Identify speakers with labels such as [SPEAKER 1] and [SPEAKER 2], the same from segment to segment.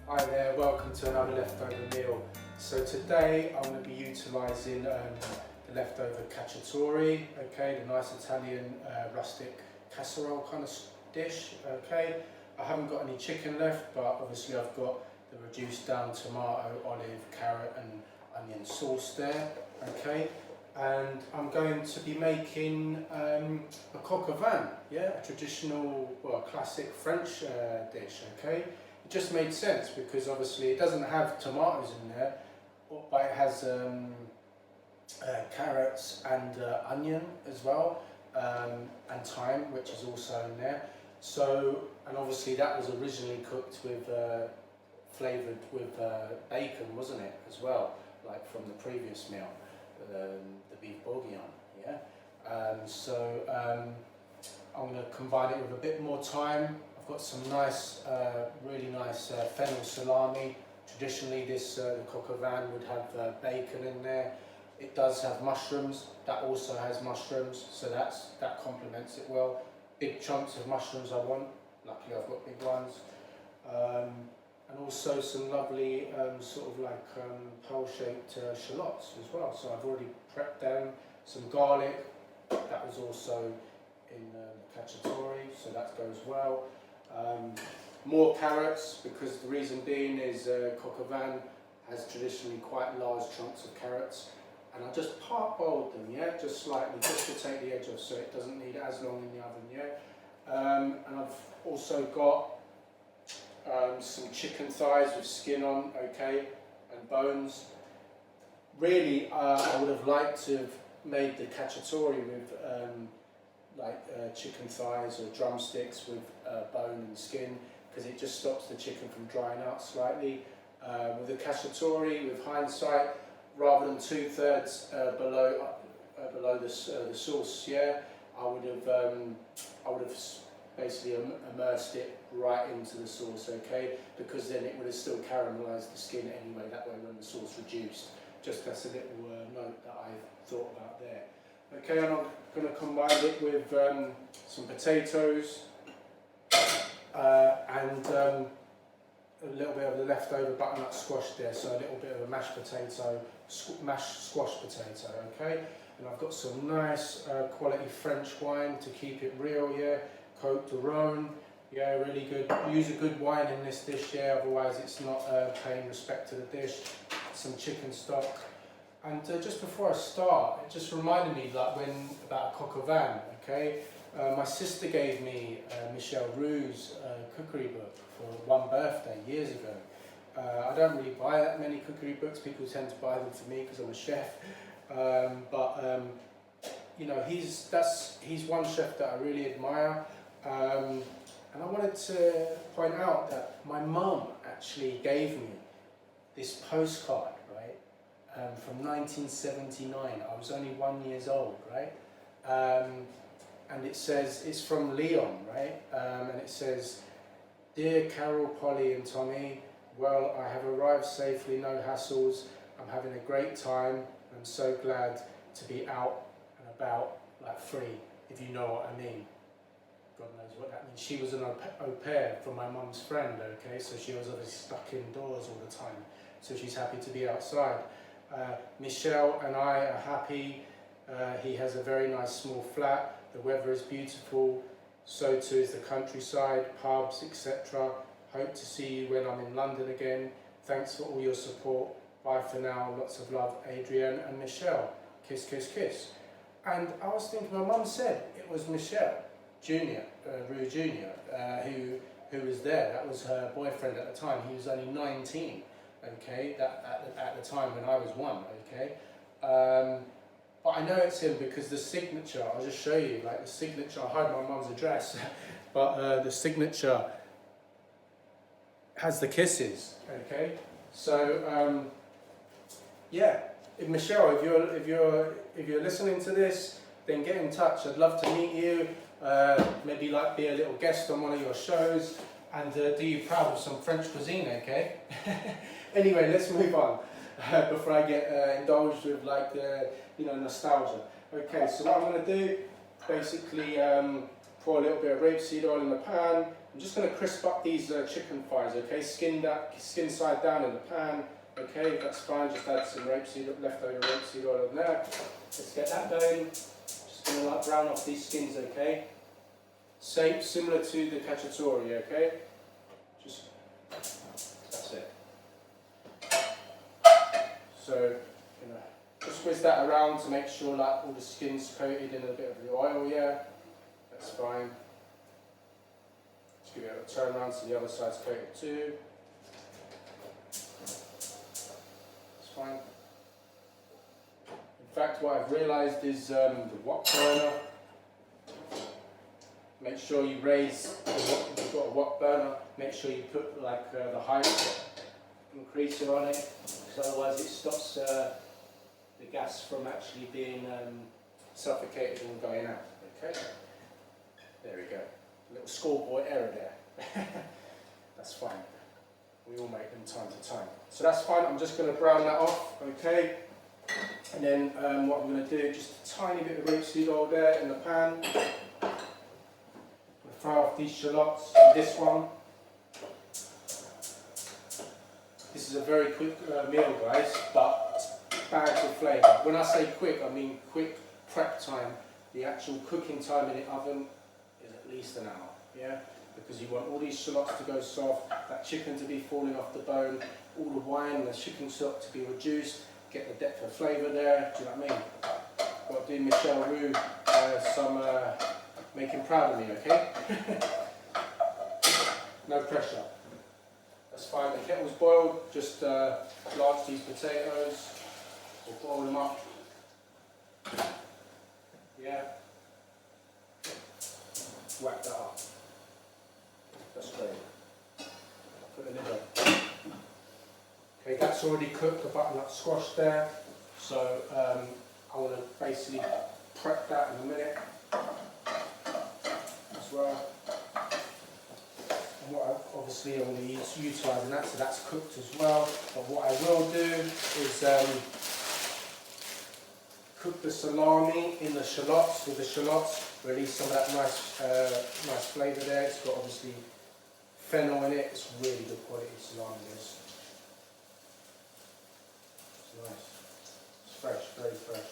[SPEAKER 1] Hi there, welcome to another leftover meal. So today I'm going to be utilising the leftover cacciatori, okay, the nice Italian rustic casserole kind of dish, okay. I haven't got any chicken left, but obviously I've got the reduced down tomato, olive, carrot and onion sauce there, okay. And I'm going to be making a coq au vin, yeah, a traditional, well, classic French dish, okay. It just made sense because obviously it doesn't have tomatoes in there, but it has carrots and onion as well, and thyme, which is also in there. So, and obviously that was originally cooked with, flavoured with bacon, wasn't it, as well, like from the previous meal, the beef bourguignon, yeah. I'm going to combine it with a bit more thyme. I've got some nice, really nice fennel salami. Traditionally the coq au vin would have bacon in there. It does have mushrooms, that also has mushrooms, so that complements it well. Big chunks of mushrooms I want, luckily I've got big ones. And also some lovely sort of like pearl-shaped shallots as well. So I've already prepped them, some garlic, that was also in the cacciatori, so that goes well. More carrots, because the reason being is coq au vin has traditionally quite large chunks of carrots, and I just parboiled them, yeah, just slightly, just to take the edge off, so it doesn't need as long in the oven, yeah. And I've also got some chicken thighs with skin on, okay, and bones. Really, I would have liked to have made the cacciatori with chicken thighs or drumsticks with bone and skin, because it just stops the chicken from drying out slightly. With the cacciatori, with hindsight, rather than 2/3 below the sauce, yeah, I would have basically immersed it right into the sauce, okay, because then it would have still caramelised the skin anyway, that way when the sauce reduced. Just that's a little note that I thought about there. Okay, and I'm going to combine it with some potatoes and a little bit of the leftover butternut squash there, so a little bit of a mashed squash potato, okay. And I've got some nice quality French wine to keep it real, yeah. Côte de Rhône, yeah, really good. Use a good wine in this dish, yeah, otherwise it's not paying respect to the dish. Some chicken stock. And just before I start, it just reminded me like about a coq au vin, okay? My sister gave me Michel Roux's cookery book for one birthday years ago. I don't really buy that many cookery books, people tend to buy them for me because I'm a chef. You know, he's one chef that I really admire. And I wanted to point out that my mum actually gave me this postcard, right, from 1979. I was only 1 year old, right, and it says, it's from Lyon, right, and it says, "Dear Carol, Polly and Tommy, well, I have arrived safely, no hassles, I'm having a great time, I'm so glad to be out and about, like free, if you know what I mean." God knows what that means. She was an au pair for my mum's friend, okay, so she was obviously stuck indoors all the time, so she's happy to be outside. Michel and I are happy. He has a very nice small flat, the weather is beautiful, so too is the countryside, pubs, etc. Hope to see you when I'm in London again. Thanks for all your support. Bye for now, lots of love, Adrienne and Michel. Kiss, kiss, kiss. And I was thinking, my mum said it was Michel Jr., Roux Jr., who was there. That was her boyfriend at the time. He was only 19, okay, at the time when I was 1, okay. But I know it's him because the signature, I'll just show you, like the signature, I hide my mum's address, but the signature has the kisses, okay. So yeah, Michelle, if you're listening to this, then get in touch. I'd love to meet you. Maybe like be a little guest on one of your shows and do you proud of some French cuisine, okay? Anyway, let's move on before I get indulged with like nostalgia. Okay, so what I'm going to do, basically pour a little bit of rapeseed oil in the pan, I'm just going to crisp up these chicken thighs, okay? Skin side down in the pan, okay? That's fine. Just add some leftover rapeseed oil in there. Let's get that going. Just going to like brown off these skins, okay? Similar to the cacciatori, okay? That's it. So, just whiz that around to make sure like all the skin's coated in a bit of the oil, yeah? That's fine. Just give it a turn around so the other side's coated too. That's fine. In fact, what I've realised is the wok burner. Make sure you raise, if you've got a wok burner, make sure you put like the height increaser on it, because otherwise it stops the gas from actually being suffocated and going out. Okay, there we go. A little schoolboy error there. That's fine. We all make them time to time. So that's fine. I'm just going to brown that off. Okay, and then what I'm going to do, just a tiny bit of rapeseed oil there in the pan. Fry off these shallots. This one. This is a very quick meal, guys, but bags of flavour. When I say quick, I mean quick prep time. The actual cooking time in the oven is at least an hour, yeah? Because you want all these shallots to go soft, that chicken to be falling off the bone, all the wine and the chicken stock to be reduced, get the depth of flavour there, do you know what I mean? Got to do Michelle Roux some making proud of me, okay? No pressure. That's fine. The kettle's boiled. Just blanch these potatoes or boil them up. Yeah. Whack that up. That's great. Put the lid on. Okay, that's already cooked. The butternut squash there. So I want to basically prep that in a minute. Well, and what obviously I'm going to use utilising that, so that's cooked as well. But what I will do is cook the salami in the shallots. With the shallots, release some of that nice flavour there. It's got obviously fennel in it. It's really good quality salami. This. It's nice. It's fresh, very fresh.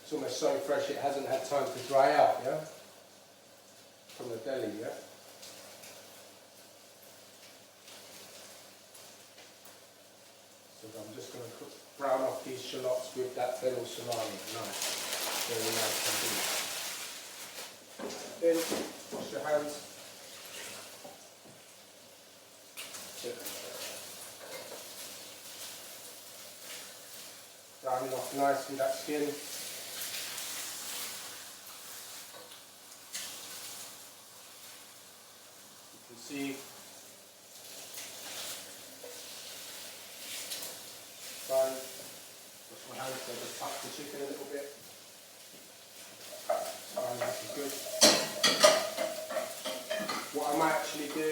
[SPEAKER 1] It's almost so fresh it hasn't had time to dry out, yeah? From the deli, yeah? So I'm just going to brown off these shallots with that fennel salami. Nice. Very nice indeed. Then, wash your hands. Browning off nicely that skin. See, fine. Wash my hands so I just touch the chicken a little bit. Fine, that is good. What I might actually do,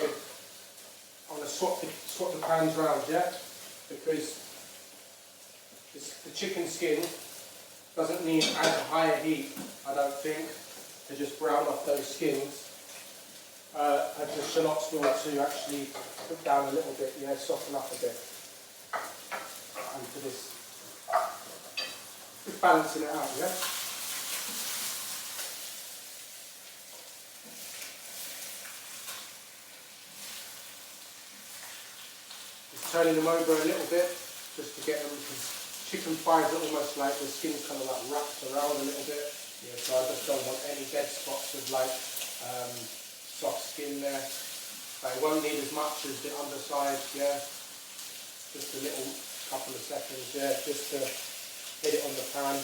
[SPEAKER 1] I'm going to swap the pans round, yeah? Because the chicken skin doesn't need as high a heat, I don't think, to just brown off those skins. And the shallots will to actually cook down a little bit, yeah, soften up a bit. And for this, just balancing it out, yeah. Just turning them over a little bit, just to get them, because chicken thighs are almost like the skin's kind of like wrapped around a little bit. Yeah, so I just don't want any dead spots of like soft skin there. But it won't need as much as the underside, yeah. Just a little couple of seconds, yeah, just to hit it on the pan.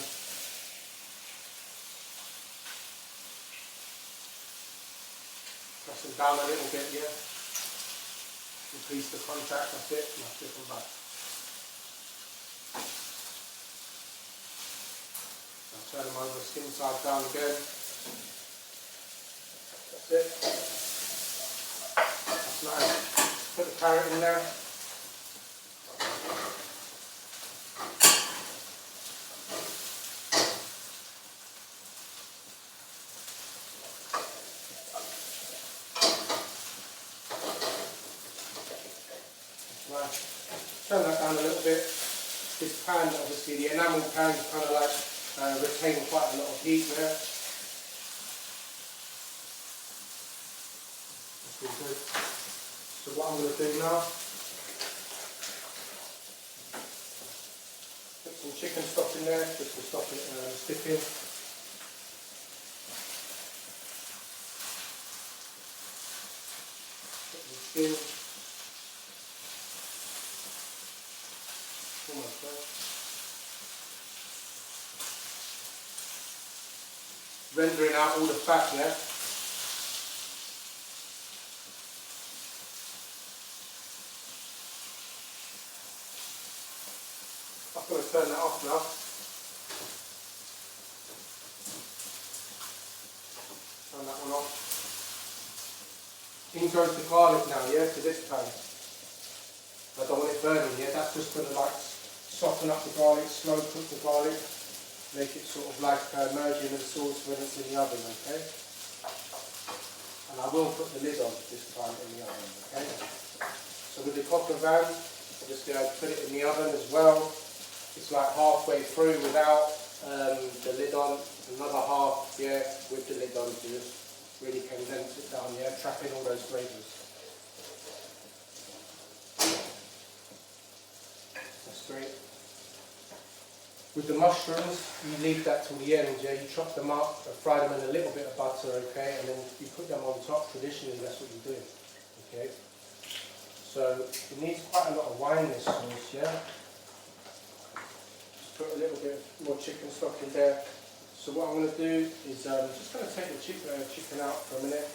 [SPEAKER 1] Press them down a little bit, yeah. Increase the contact, that's it, and I'll flip them back. I'll turn them over skin side down again. That's it. That's nice. Put the carrot in there. turn that down a little bit. This pan, obviously the enamel pan, kind of like retain quite a lot of heat there. That's really good. So what I'm going to do now, put some chicken stock in there just to stop it sticking. Put the skin. Almost there. Rendering out all the fat there. I've got to turn that off now. Turn that one off. In goes the garlic now, yeah, to this pan. I don't want it burning, yeah, that's just going to like soften up the garlic, slow cook the garlic, make it sort of like merge into the sauce when it's in the oven, okay? And I will put the lid on this time in the oven, okay? So with the coq au vin, obviously I put it in the oven as well. It's like halfway through without the lid on, another half, yeah, with the lid on to just really condense it down, yeah, trap in all those flavours. That's great. With the mushrooms, you leave that till the end, yeah, you chop them up, fry them in a little bit of butter, okay, and then you put them on top. Traditionally, that's what you do, okay. So it needs quite a lot of wine, this sauce, yeah. Put a little bit more chicken stock in there. So what I'm going to do is just going to take the chicken out for a minute.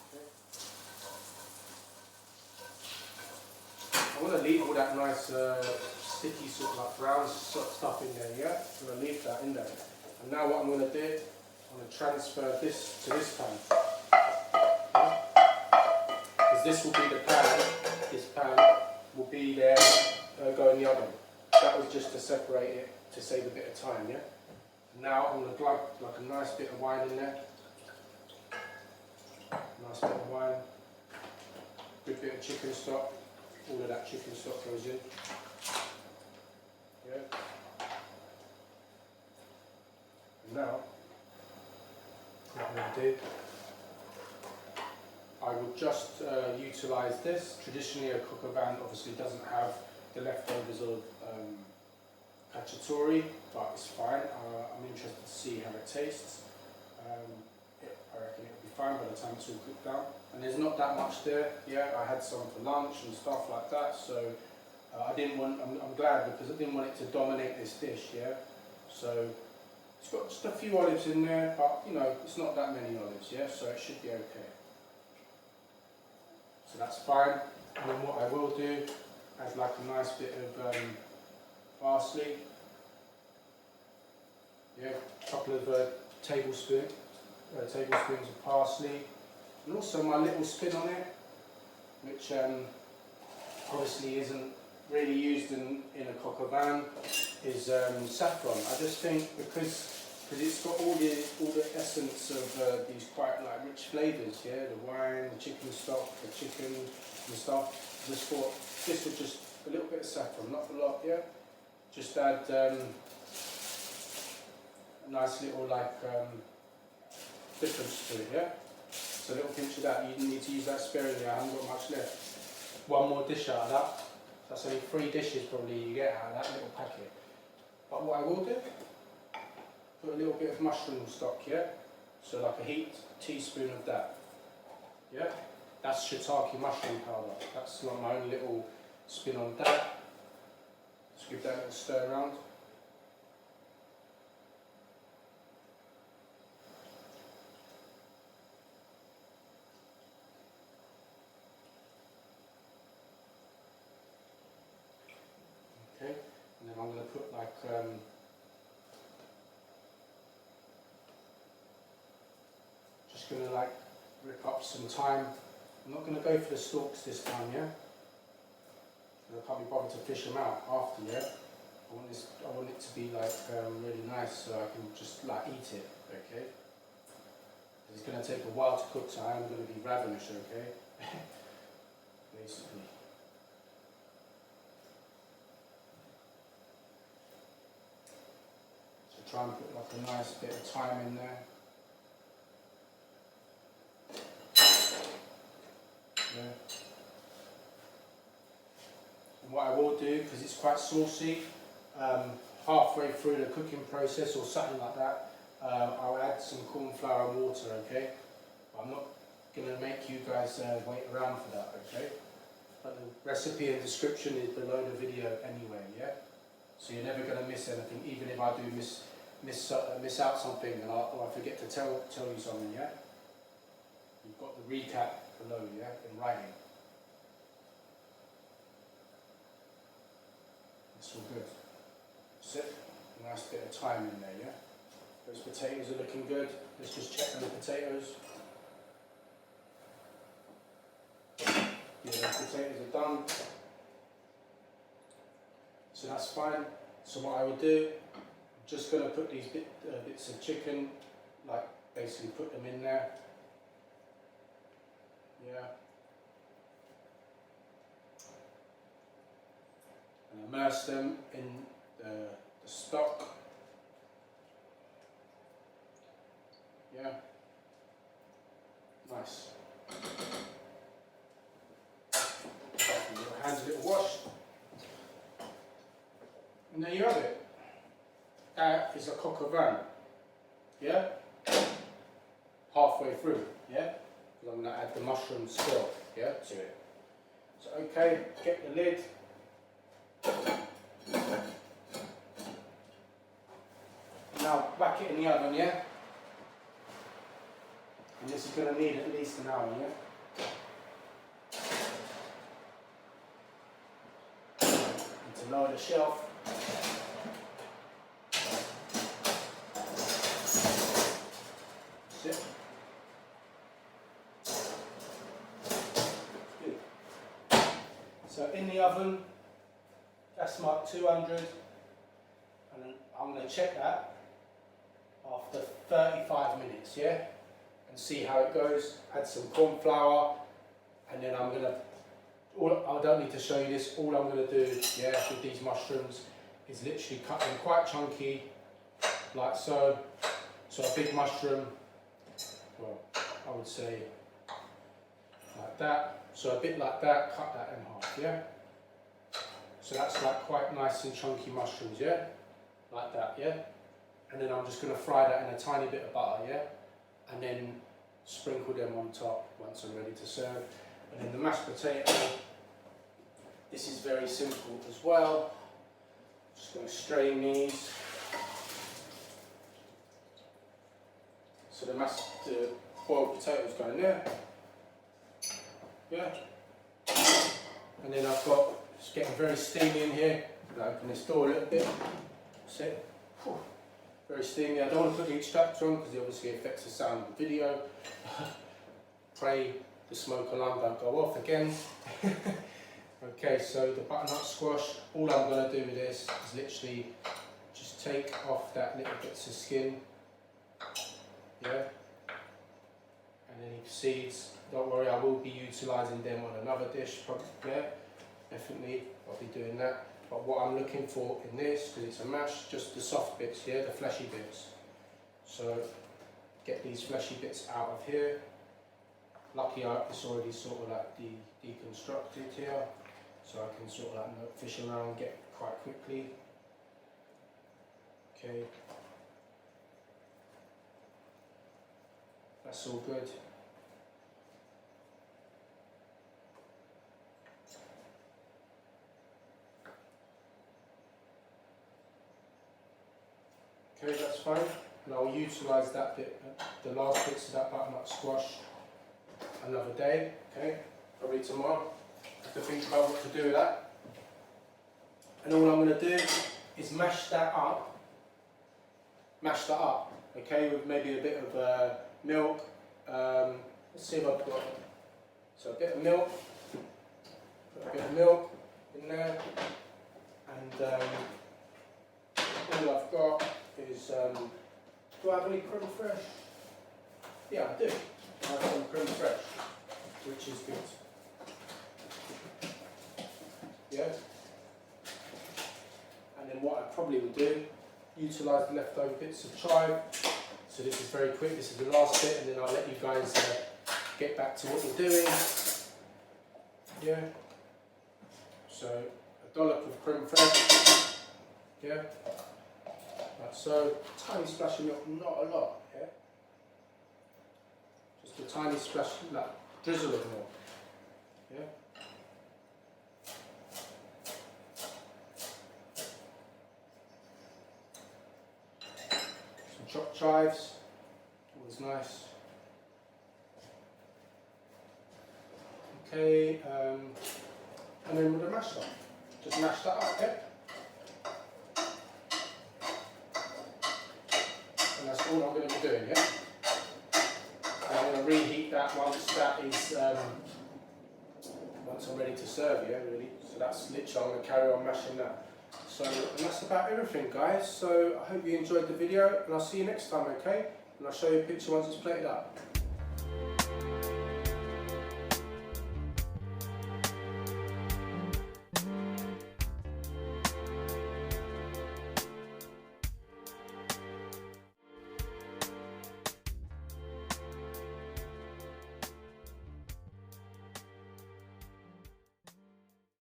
[SPEAKER 1] Okay. I want to leave all that nice sticky sort of like brown sort of stuff in there, yeah? I'm going to leave that in there. And now what I'm going to do, I'm going to transfer this to this pan. This will be the pan, this pan will be there, go in the oven. That was just to separate it, to save a bit of time, yeah? Now I'm going to plug like a nice bit of wine in there. Nice bit of wine. Good bit of chicken stock. All of that chicken stock goes in. Yeah? And now, what I'm going to do, I would just utilise this. Traditionally a coq au vin obviously doesn't have the leftovers of cacciatori, but it's fine. I'm interested to see how it tastes. I reckon it'll be fine by the time it's all cooked down. And there's not that much there. Yeah, I had some for lunch and stuff like that, so I'm glad because I didn't want it to dominate this dish, yeah. So it's got just a few olives in there, but you know, it's not that many olives, yeah, so it should be okay. So that's fine. And then what I will do, add like a nice bit of parsley. Yeah, a couple of tablespoons of parsley. And also my little spin on it, which obviously isn't really used in a coq au vin, is saffron. I just think because it's got all the essence of these quite like rich flavours, yeah, the wine, the chicken stock, the chicken and stuff. Just thought this would just a little bit of saffron, not a lot, yeah. Just add a nice little like difference to it, yeah. So a little pinch of that. You need to use that sparingly. I haven't got much left. One more dish out of that. That's only 3 dishes probably you get out of that little packet. But what I will do, put a little bit of mushroom stock, yeah? So like a heaped teaspoon of that. Yeah? That's shiitake mushroom powder. That's like my own little spin on that. Just give that a little stir around. Okay, and then I'm going to put like just going to like rip up some thyme. I'm not going to go for the stalks this time, yeah? I can't be bothered to fish them out after, yeah? I want it to be like really nice so I can just like eat it, okay? It's going to take a while to cook, so I am going to be ravenous, okay? Basically. So try and put like a nice bit of thyme in there. Yeah. And what I will do, because it's quite saucy, halfway through the cooking process or something like that, I'll add some cornflour and water, okay? I'm not going to make you guys wait around for that, okay? But the recipe and description is below the video anyway, yeah? So you're never going to miss anything, even if I do miss out something and or I forget to tell you something, yeah? You've got the recap below, yeah, in writing. That's all good. Sit, a nice bit of thyme in there, yeah? Those potatoes are looking good. Let's just check on the potatoes. Yeah, those potatoes are done. So that's fine. So what I would do, I'm just going to put these bits of chicken, like basically put them in there. Yeah. And immerse them in the stock. Yeah. Nice. Your hands a little wash. And there you have it. That is a coq au vin. Yeah? Halfway through, yeah? Because I'm going to add the mushrooms still, yeah, to it. So, okay, get the lid. Now, whack it in the oven, yeah? And this is going to need at least an hour, yeah? Need to lower the shelf. That's it. Good. So in the oven, that's marked 200, and I'm going to check that after 35 minutes, yeah? And see how it goes. Add some corn flour, and then I'm going to, I don't need to show you this, all I'm going to do, yeah, with these mushrooms is literally cut them quite chunky, like so. So a big mushroom, well, I would say like that. So a bit like that, cut that in half, yeah? So that's like quite nice and chunky mushrooms, yeah? Like that, yeah? And then I'm just going to fry that in a tiny bit of butter, yeah? And then sprinkle them on top once I'm ready to serve. And then the mashed potato, this is very simple as well. Just going to strain these. So the boiled potatoes go in there. Yeah. And then I've got, it's getting very steamy in here. I'm going to open this door a little bit. That's it. Whew. Very steamy. I don't want to put the extractor on because it obviously affects the sound of the video. Pray the smoke alarm don't go off again. Okay, so the butternut squash, all I'm going to do with this is literally just take off that little bits of skin. Yeah. And any seeds, don't worry, I will be utilising them on another dish. Yeah, definitely, I'll be doing that. But what I'm looking for in this, because it's a mash, just the soft bits, yeah, the fleshy bits. So get these fleshy bits out of here. Lucky it's already sort of like deconstructed here, so I can sort of like fish around, get quite quickly. Okay. That's all good. Okay, that's fine. And I'll utilise that bit, the last bits of that butternut squash another day, okay? Probably tomorrow. I have to think about what to do with that. And all I'm going to do is mash that up, okay, with maybe a bit of milk. Let's see if I've got, so a bit of milk, put a bit of milk in there, and all I've got is, do I have any creme fraiche? Yeah, I do. I have some creme fraiche, which is good. Yeah. And then what I probably would do, utilise the leftover bits of chive. So this is very quick, this is the last bit, and then I'll let you guys get back to what you're doing. Yeah. So a dollop of creme fraiche. Yeah. Like so, tiny splash of milk, not a lot. Yeah. Just a tiny splash, like drizzle of milk. Yeah. Chopped chives, always nice. Okay, and then with the masher, just mash that up, yeah? And that's all I'm going to be doing, yeah? I'm going to reheat that once that is, once I'm ready to serve, yeah, really. So that's literally, I'm going to carry on mashing that. So, and that's about everything, guys. So I hope you enjoyed the video, and I'll see you next time, okay? And I'll show you a picture once it's plated up.